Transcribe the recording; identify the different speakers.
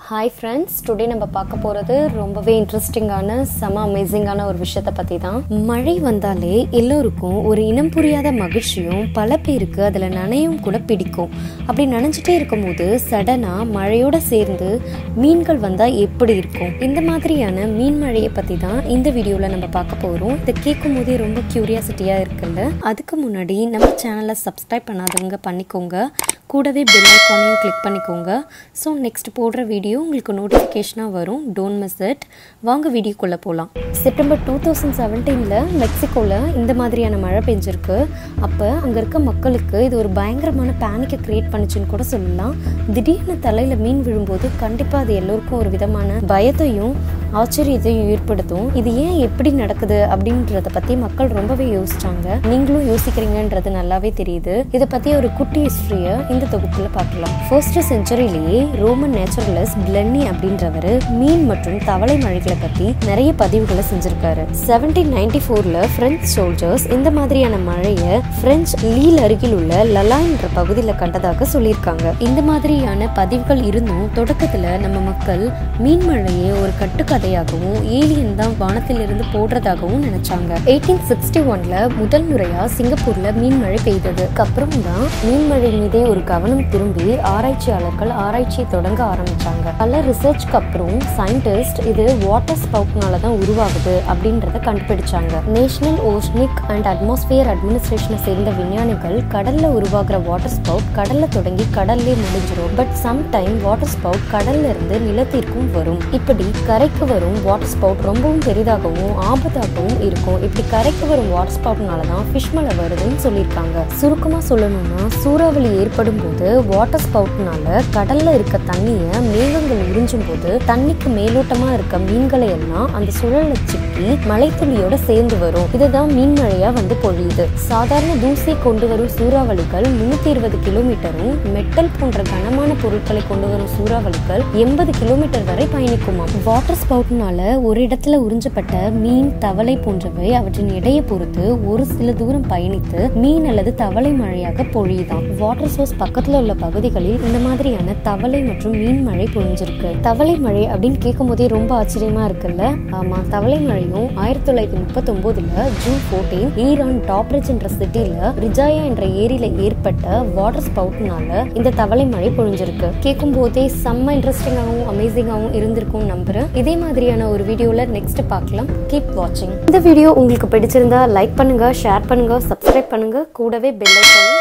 Speaker 1: Hi friends, today நம்ம பார்க்க போறது ரொம்பவே இன்ட்ரஸ்டிங்கான அமேசிங்கான ஒரு விஷயத்தை பத்தி தான். மழை வந்தாலே எல்லோருக்கும் ஒரு இனம் புரியாத மகிழ்ச்சியும் பல பேருக்கு அதுல நனையும் கூட பிடிக்கும். அப்படி நனைஞ்சிட்டே இருக்கும்போது சடனா மழையோட சேர்ந்து மீன்கள் வந்தா எப்படி இருக்கும்? இந்த மாதிரியான மீன் மழையை பத்தி தான் இந்த வீடியோல நம்ம பார்க்க போறோம். இதை கேட்கும் போதே ரொம்ப கியூரியாசிட்டியா இருக்குல்ல. அதுக்கு முன்னாடி நம்ம சேனலை சப்ஸ்கிரைப் பண்ணாதவங்க பண்ணிக்கோங்க, கூடவே பெல் ஐகானையும் கிளிக் பண்ணிக்கோங்க. ஸோ நெக்ஸ்ட் போடுற வீடியோ உங்களுக்கு நோட்டிஃபிகேஷனாக வரும். Don't miss it. வாங்க வீடியோக்குள்ளே போகலாம். செப்டம்பர் 2017 மெக்சிகோவில் இந்த மாதிரியான மழை பெஞ்சிருக்கு. அப்போ அங்கே இருக்க மக்களுக்கு இது ஒரு பயங்கரமான பேனிக்கை க்ரியேட் பண்ணிச்சுன்னு கூட சொல்லலாம். திடீர்னு தலையில் மீன் விழும்போது கண்டிப்பாக அது எல்லோருக்கும் ஒரு விதமான பயத்தையும் ஆச்சரியத்தையும் ஏற்படுத்தும். இது ஏன் எப்படி நடக்குது அப்படின்றத பற்றி மக்கள் ரொம்பவே யோசிச்சாங்க. நீங்களும் யோசிக்கிறீங்கன்றது நல்லாவே தெரியுது. இதை பற்றி ஒரு குட்டி ஹிஸ்ட்ரியை இந்த தொகுப்புல பார்க்கலாம். 1st செஞ்சுரியிலேயே ரோமன் நேச்சுரலிஸ்ட் பிளன்னி அப்படின்றவர் மீன் மற்றும் தவளை மழைகளை பத்தி நிறைய பதிவுகளை செஞ்சிருக்காரு. 1794ல பிரெஞ்சு சோல்ஜர்ஸ் இந்த மாதிரியான மழையை பிரெஞ்சு லீல் அருகில் உள்ள லலான்ற பகுதியில் கண்டதாக சொல்லியிருக்காங்க. இந்த மாதிரியான பதிவுகள் இருந்தும் தொடக்கத்துல நம்ம மக்கள் மீன் மழையை ஒரு கட்டுக்கதையாகவும் ஏலியன் தான் வானத்திலிருந்து போடுறதாகவும் நினைச்சாங்க. 1861ல முதல் முறையா சிங்கப்பூர்ல மீன் மழை பெய்தது. அப்புறம் தான் மீன் மழை மீதே ஒரு கவனம் திரும்பி ஆராய்ச்சியாளர்கள் ஆராய்ச்சியை தொடங்க ஆரம்பிச்சாங்க. பல ரிசர்ச்க்கு அப்புறம் சயின்டிஸ்ட் இது வாட்டர் ஸ்பவுட்னால தான் உருவாகுது அப்படின்றத கண்டுபிடிச்சாங்க. நேஷனல் ஓஷனிக் அண்ட் அட்மாஸ்பியர் அட்மினிஸ்ட்ரேஷனை சேர்ந்த விஞ்ஞானிகள் கடல்ல உருவாகிற வாட்டர் ஸ்பவுட் கடல்ல தொடங்கி கடல்லே முடிஞ்சிடும். பட் சம்டைம் வாட்டர் ஸ்பவுட் கடல்ல இருந்து நிலத்திற்கும் வரும். இப்படி கரைக்கு வரும் வாட்டர் ஸ்பவுட் ரொம்பவும் பெரிதாகவும் ஆபத்தாகவும் இருக்கும். இப்படி கரைக்கு வரும் வாட்டர் ஸ்பவுட்னால தான் ஃபிஷ் மழை வருதுன்னு சொல்லியிருக்காங்க. சுருக்கமா சொல்லணும்னா சூறாவளி ஏற்படும் போது வாட்டர் ஸ்பவுட்னால கடல்ல இருக்க தண்ணிய மேகங்கள் உறிஞ்சும் போது தண்ணிக்கு மேலோட்டமா இருக்க மீன்களை எல்லாம் அந்த சுழல சிக்கி மழைத்துளியோட சேர்ந்து வரும். இதுதான் மீன் மழையா வந்து பொழியுது. சாதாரண தூசியை கொண்டு வரும் சூறாவளிகள் 320 கிலோமீட்டரும், மெட்டல் போன்ற கனமான பொருட்களை கொண்டு வரும் சூறாவளிகள் 80 கிலோமீட்டர் வரை பயணிக்குமா. வாட்டர் ஸ்பவுட்னால ஒரு இடத்துல உறிஞ்சப்பட்ட மீன், தவளை போன்றவை அவற்றின் எடையை பொறுத்து ஒரு சில தூரம் பயணித்து மீன் அல்லது தவளை மழையாக பொழியுதான். வாட்டர் சோர்ஸ் பக்கத்துல உள்ள பகுதிகளில் இந்த மாதிரியான தவளை மற்றும் மீன் மழை பொழிஞ்சிருக்கு. தவளை மழை அப்படின்னு கேட்கும் போதே ரொம்ப ஆச்சரியமா இருக்குல்ல. ஆமா, தவளை மழையும் 1939ல ஜூன் 14 ஈரான் டாப்ரிட்ஜ் என்ற சிட்டில ரிஜாயா என்ற ஏரியில ஏற்பட்ட வாட்டர் ஸ்பவுட்னால இந்த தவளை மழை பொழிஞ்சிருக்கு. கேட்கும் போதே செம்ம இன்ட்ரெஸ்டிங்காகவும் அமேசிங்காகவும் இருந்திருக்கும் நம்புறேன். இதே மாதிரியான ஒரு வீடியோல நெக்ஸ்ட் பார்க்கலாம். கீப் வாட்சிங். இந்த வீடியோ உங்களுக்கு பிடிச்சிருந்தா லைக் பண்ணுங்க, ஷேர் பண்ணுங்க, சப்ஸ்கிரைப் பண்ணுங்க, கூடவே பெல் ஐகானை